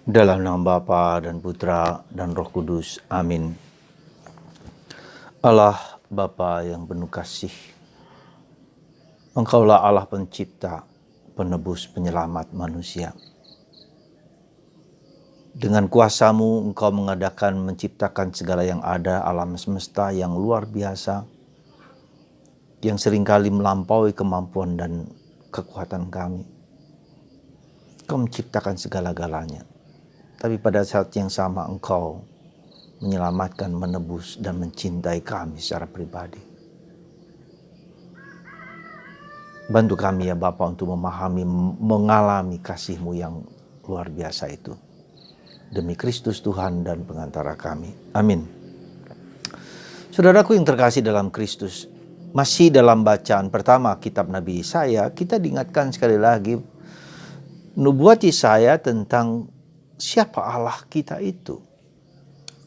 Dalam nama Bapa dan Putra dan Roh Kudus. Amin. Allah Bapa yang penuh kasih, Engkaulah Allah pencipta, penebus, penyelamat manusia. Dengan kuasa-Mu Engkau mengadakan, menciptakan segala yang ada, alam semesta yang luar biasa, yang seringkali melampaui kemampuan dan kekuatan kami. Engkau menciptakan segala-galanya. Tapi pada saat yang sama Engkau menyelamatkan, menebus, dan mencintai kami secara pribadi. Bantu kami ya Bapa untuk memahami, mengalami kasih-Mu yang luar biasa itu. Demi Kristus Tuhan dan pengantara kami. Amin. Saudaraku yang terkasih dalam Kristus, masih dalam bacaan pertama kitab Nabi Yesaya, kita diingatkan sekali lagi nubuat Yesaya tentang siapa Allah kita itu.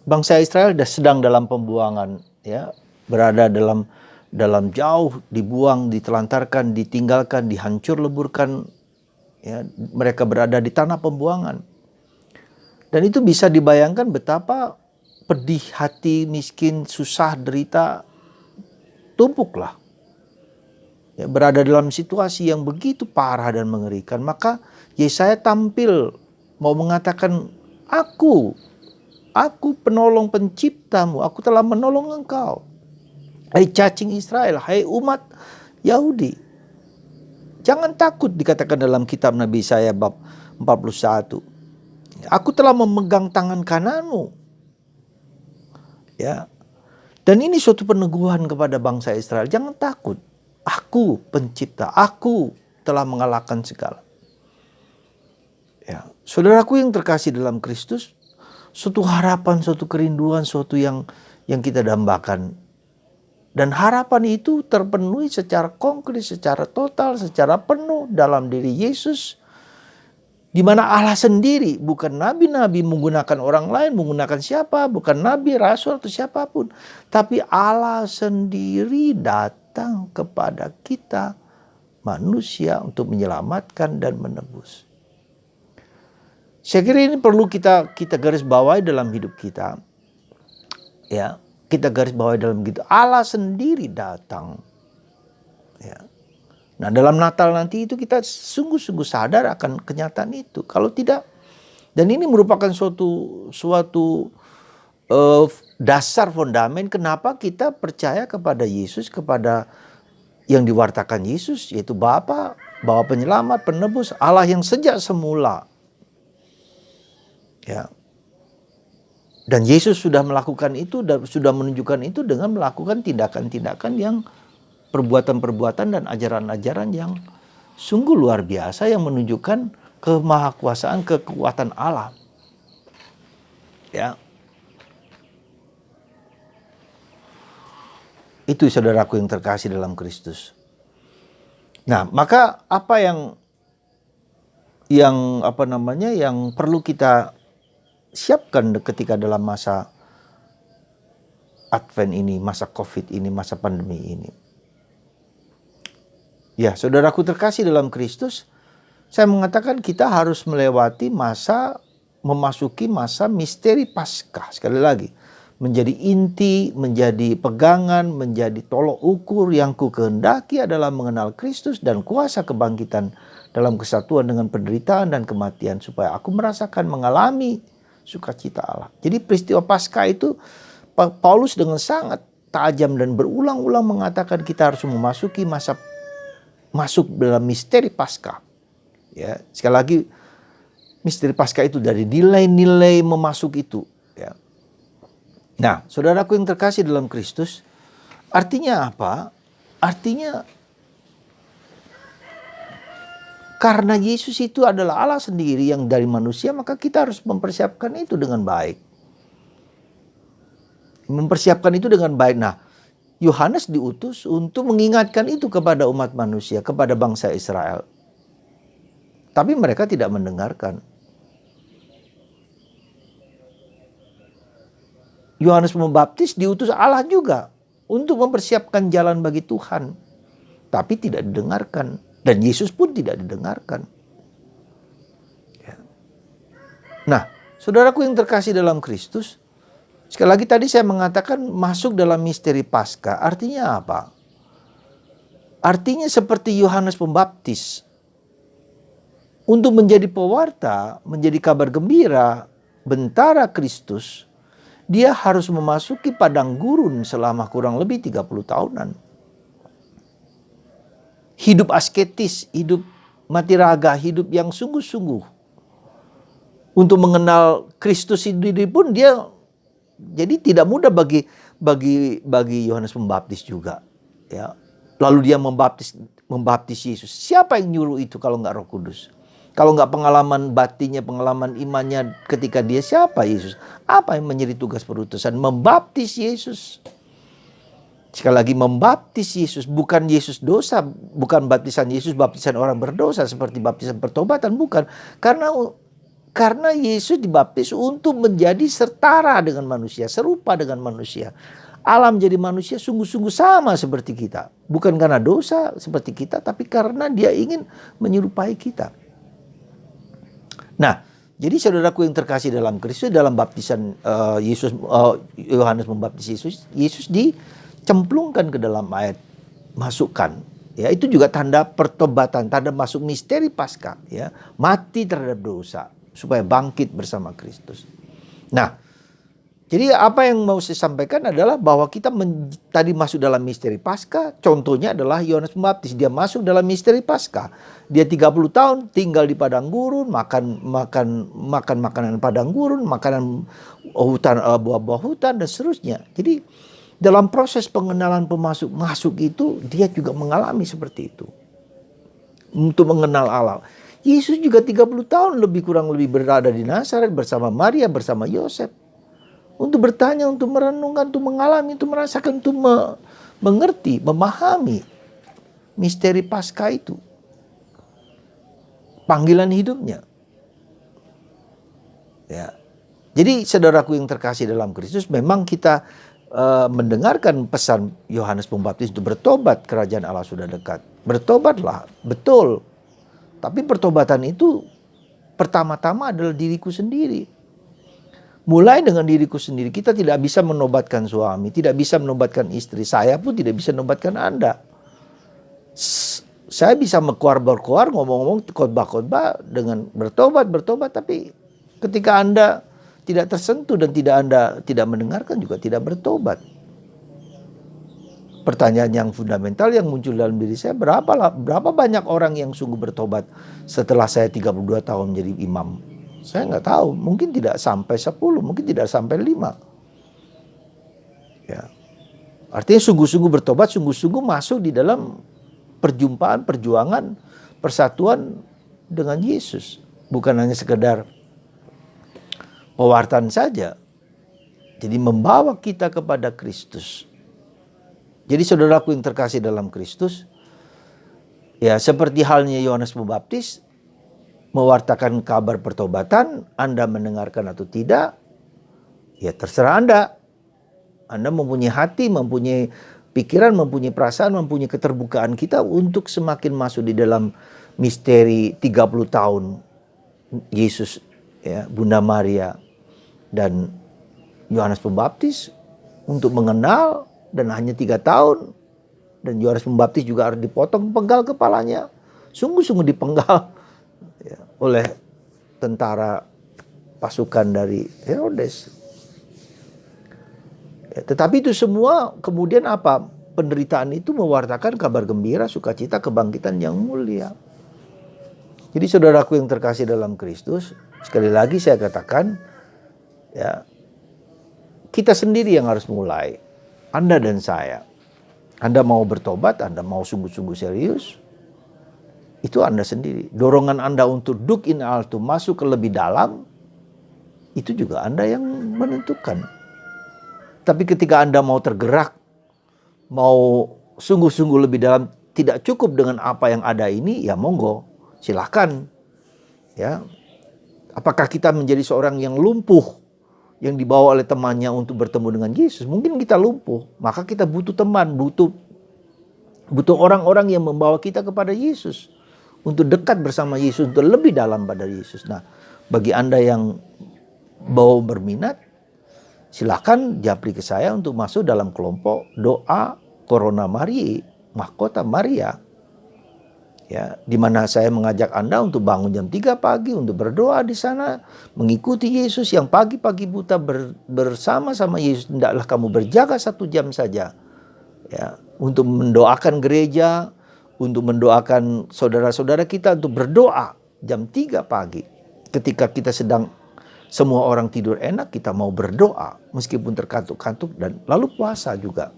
Bangsa Israel sedang dalam pembuangan, ya, berada dalam jauh, dibuang, ditelantarkan, ditinggalkan, dihancur leburkan, ya, mereka berada di tanah pembuangan. Dan itu bisa dibayangkan betapa pedih hati, miskin, susah, derita, tumpuklah. Ya, berada dalam situasi yang begitu parah dan mengerikan. Maka Yesaya tampil mau mengatakan, Aku penolong penciptamu, aku telah menolong engkau. Hai cacing Israel, hai umat Yahudi. Jangan takut, dikatakan dalam kitab Nabi Yesaya bab 41. Aku telah memegang tangan kananmu. Ya. Dan ini suatu peneguhan kepada bangsa Israel. Jangan takut. Aku pencipta, aku telah mengalahkan segala. Ya, saudaraku yang terkasih dalam Kristus, suatu harapan, suatu kerinduan, suatu yang kita dambakan. Dan harapan itu terpenuhi secara konkret, secara total, secara penuh dalam diri Yesus. Di mana Allah sendiri, bukan nabi-nabi menggunakan orang lain, menggunakan siapa, bukan nabi, rasul atau siapapun. Tapi Allah sendiri datang kepada kita manusia untuk menyelamatkan dan menebus. Saya kira ini perlu kita garis bawahi dalam hidup kita. Ya, kita garis bawahi dalam hidup. Allah sendiri datang. Ya. Nah, dalam Natal nanti itu kita sungguh-sungguh sadar akan kenyataan itu. Kalau tidak, dan ini merupakan suatu dasar fondamen kenapa kita percaya kepada Yesus, kepada yang diwartakan Yesus, yaitu Bapa, bahwa penyelamat, penebus, Allah yang sejak semula. Ya. Dan Yesus sudah melakukan itu dan sudah menunjukkan itu dengan melakukan tindakan-tindakan yang perbuatan-perbuatan dan ajaran-ajaran yang sungguh luar biasa yang menunjukkan kemahakuasaan, kekuatan Allah. Ya. Itu saudaraku yang terkasih dalam Kristus. Nah, maka apa yang perlu kita siapkan ketika dalam masa Advent ini, masa Covid ini, masa pandemi ini. Ya, saudaraku terkasih dalam Kristus, saya mengatakan kita harus memasuki masa misteri Paskah. Sekali lagi, menjadi inti, menjadi pegangan, menjadi tolok ukur yang ku kehendaki adalah mengenal Kristus dan kuasa kebangkitan dalam kesatuan dengan penderitaan dan kematian, supaya aku merasakan, mengalami sukacita Allah. Jadi peristiwa Paskah itu Paulus dengan sangat tajam dan berulang-ulang mengatakan kita harus masuk dalam misteri Paskah. Ya, sekali lagi misteri Paskah itu dari nilai-nilai memasuk itu. Ya. Nah, saudaraku yang terkasih dalam Kristus, artinya apa? Artinya karena Yesus itu adalah Allah sendiri yang dari manusia, maka kita harus mempersiapkan itu dengan baik. Mempersiapkan itu dengan baik. Nah, Yohanes diutus untuk mengingatkan itu kepada umat manusia, kepada bangsa Israel. Tapi mereka tidak mendengarkan. Yohanes Pembaptis diutus Allah juga untuk mempersiapkan jalan bagi Tuhan. Tapi tidak didengarkan. Dan Yesus pun tidak didengarkan. Nah, saudaraku yang terkasih dalam Kristus, sekali lagi tadi saya mengatakan masuk dalam misteri Paskah. Artinya apa? Artinya seperti Yohanes Pembaptis. Untuk menjadi pewarta, menjadi kabar gembira, bentara Kristus, dia harus memasuki padang gurun selama kurang lebih 30 tahunan. Hidup asketis, hidup mati raga, hidup yang sungguh-sungguh. Untuk mengenal Kristus sendiri pun dia jadi tidak mudah bagi Yohanes Pembaptis juga, ya. Lalu dia membaptis Yesus. Siapa yang nyuruh itu kalau nggak Roh Kudus? Kalau nggak pengalaman batinnya, pengalaman imannya ketika dia, siapa Yesus? Apa yang menjadi tugas perutusan? Membaptis Yesus. Sekali lagi, membaptis Yesus. Bukan Yesus dosa, bukan baptisan Yesus, baptisan orang berdosa seperti baptisan pertobatan, bukan. Karena Yesus dibaptis untuk menjadi setara dengan manusia, serupa dengan manusia. Allah menjadi manusia sungguh-sungguh sama seperti kita. Bukan karena dosa seperti kita, tapi karena dia ingin menyerupai kita. Nah, jadi saudaraku yang terkasih dalam Kristus, dalam baptisan Yohanes membaptis Yesus dicemplungkan ke dalam air, masukkan. Ya, itu juga tanda pertobatan, tanda masuk misteri Paskah, ya, mati terhadap dosa supaya bangkit bersama Kristus. Nah, jadi apa yang mau saya sampaikan adalah bahwa kita tadi masuk dalam misteri Paskah. Contohnya adalah Yohanes Pembaptis. Dia masuk dalam misteri Paskah. Dia 30 tahun tinggal di padang gurun, makan makanan padang gurun, makanan hutan, buah-buah hutan dan seterusnya. Jadi dalam proses pengenalan masuk itu dia juga mengalami seperti itu. Untuk mengenal Allah. Yesus juga 30 tahun kurang lebih berada di Nazaret bersama Maria, bersama Yosef. Untuk bertanya, untuk merenungkan, untuk mengalami, untuk merasakan, untuk mengerti, memahami misteri Paskah itu. Panggilan hidupnya. Ya. Jadi saudaraku yang terkasih dalam Kristus, memang kita mendengarkan pesan Yohanes Pembaptis untuk bertobat, kerajaan Allah sudah dekat. Bertobatlah, betul. Tapi pertobatan itu pertama-tama adalah diriku sendiri. Mulai dengan diriku sendiri. Kita tidak bisa menobatkan suami, tidak bisa menobatkan istri. Saya pun tidak bisa menobatkan Anda. Saya bisa berkoar, ngomong-ngomong, khotbah-khotbah dengan bertobat, tapi ketika Anda tidak tersentuh dan Anda tidak mendengarkan, juga tidak bertobat. Pertanyaan yang fundamental yang muncul dalam diri saya, berapa banyak orang yang sungguh bertobat setelah saya 32 tahun menjadi imam? Saya nggak tahu, mungkin tidak sampai 10, mungkin tidak sampai 5. Ya. Artinya sungguh-sungguh bertobat, sungguh-sungguh masuk di dalam perjumpaan, perjuangan, persatuan dengan Yesus. Bukan hanya sekedar pewartaan saja. Jadi membawa kita kepada Kristus. Jadi saudaraku yang terkasih dalam Kristus, ya seperti halnya Yohanes Pembaptis, mewartakan kabar pertobatan, Anda mendengarkan atau tidak, ya terserah Anda. Anda mempunyai hati, mempunyai pikiran, mempunyai perasaan, mempunyai keterbukaan kita untuk semakin masuk di dalam misteri 30 tahun Yesus, ya, Bunda Maria dan Yohanes Pembaptis untuk mengenal, dan hanya 3 tahun. Dan Yohanes Pembaptis juga harus dipotong penggal kepalanya. Sungguh-sungguh dipenggal ya, oleh tentara pasukan dari Herodes. Ya, tetapi itu semua kemudian apa? Penderitaan itu mewartakan kabar gembira, sukacita, kebangkitan yang mulia. Jadi saudaraku yang terkasih dalam Kristus, sekali lagi saya katakan, ya, kita sendiri yang harus mulai. Anda dan saya. Anda mau bertobat, Anda mau sungguh-sungguh serius, itu Anda sendiri. Dorongan Anda untuk dug in alto, masuk ke lebih dalam, itu juga Anda yang menentukan. Tapi ketika Anda mau tergerak, mau sungguh-sungguh lebih dalam, tidak cukup dengan apa yang ada ini, ya monggo, silakan. Ya, apakah kita menjadi seorang yang lumpuh, yang dibawa oleh temannya untuk bertemu dengan Yesus? Mungkin kita lumpuh, maka kita butuh teman, butuh orang-orang yang membawa kita kepada Yesus, untuk dekat bersama Yesus, untuk lebih dalam pada Yesus. Nah, Bagi Anda yang mau berminat, silakan japri ke saya untuk masuk dalam kelompok doa Corona Maria, Mahkota Maria. Ya, di mana saya mengajak Anda untuk bangun jam 3 pagi untuk berdoa di sana, mengikuti Yesus yang pagi-pagi buta bersama-sama Yesus. Hendaklah kamu berjaga 1 jam saja, ya, untuk mendoakan gereja, untuk mendoakan saudara-saudara kita, untuk berdoa jam 3 pagi. Ketika kita sedang semua orang tidur enak, kita mau berdoa meskipun terkantuk-kantuk, dan lalu puasa juga.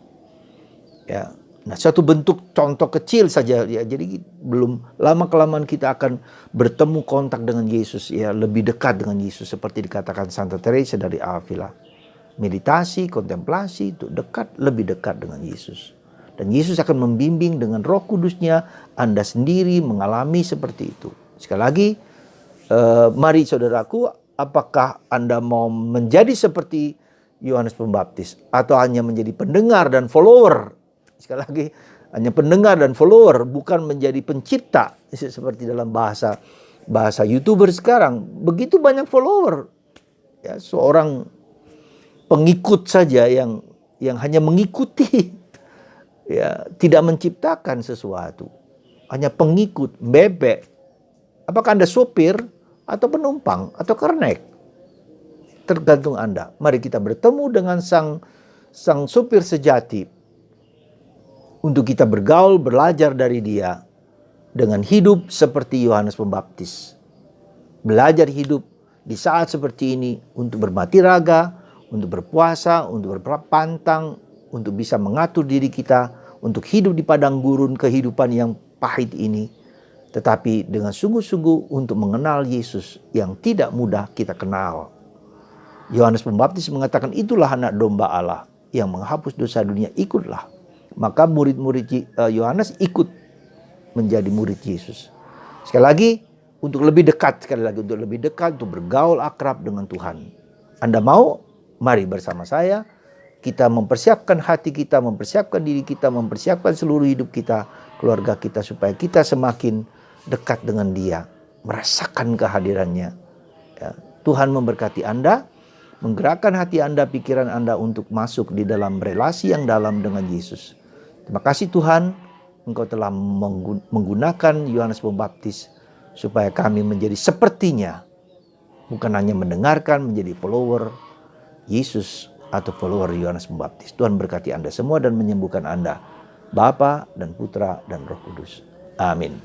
Ya. Nah, satu bentuk contoh kecil saja ya. Jadi belum lama-kelamaan kita akan bertemu kontak dengan Yesus, ya, lebih dekat dengan Yesus seperti dikatakan Santa Teresa dari Avila. Meditasi, kontemplasi itu dekat, lebih dekat dengan Yesus. Dan Yesus akan membimbing dengan Roh Kudus-Nya, Anda sendiri mengalami seperti itu. Sekali lagi, mari saudaraku, apakah Anda mau menjadi seperti Yohanes Pembaptis atau hanya menjadi pendengar dan follower? Sekali lagi, hanya pendengar dan follower, bukan menjadi pencipta seperti dalam bahasa YouTuber sekarang. Begitu banyak follower, ya, seorang pengikut saja yang hanya mengikuti, ya, tidak menciptakan sesuatu, hanya pengikut, bebek. Apakah Anda sopir atau penumpang atau kernek? Tergantung Anda. Mari kita bertemu dengan sang sopir sejati, untuk kita bergaul, belajar dari dia dengan hidup seperti Yohanes Pembaptis. Belajar hidup di saat seperti ini untuk bermati raga, untuk berpuasa, untuk berpantang, untuk bisa mengatur diri kita, untuk hidup di padang gurun kehidupan yang pahit ini, tetapi dengan sungguh-sungguh untuk mengenal Yesus yang tidak mudah kita kenal. Yohanes Pembaptis mengatakan, itulah anak domba Allah yang menghapus dosa dunia, ikutlah. Maka murid-murid Yohanes ikut menjadi murid Yesus. Sekali lagi, untuk lebih dekat, untuk bergaul akrab dengan Tuhan. Anda mau? Mari bersama saya, kita mempersiapkan hati kita, mempersiapkan diri kita, mempersiapkan seluruh hidup kita, keluarga kita, supaya kita semakin dekat dengan Dia, merasakan kehadirannya. Ya, Tuhan memberkati Anda, menggerakkan hati Anda, pikiran Anda untuk masuk di dalam relasi yang dalam dengan Yesus. Terima kasih Tuhan, Engkau telah menggunakan Yohanes Pembaptis supaya kami menjadi sepertinya, bukan hanya mendengarkan, menjadi follower Yesus atau follower Yohanes Pembaptis. Tuhan berkati Anda semua dan menyembuhkan Anda, Bapa dan Putra dan Roh Kudus. Amin.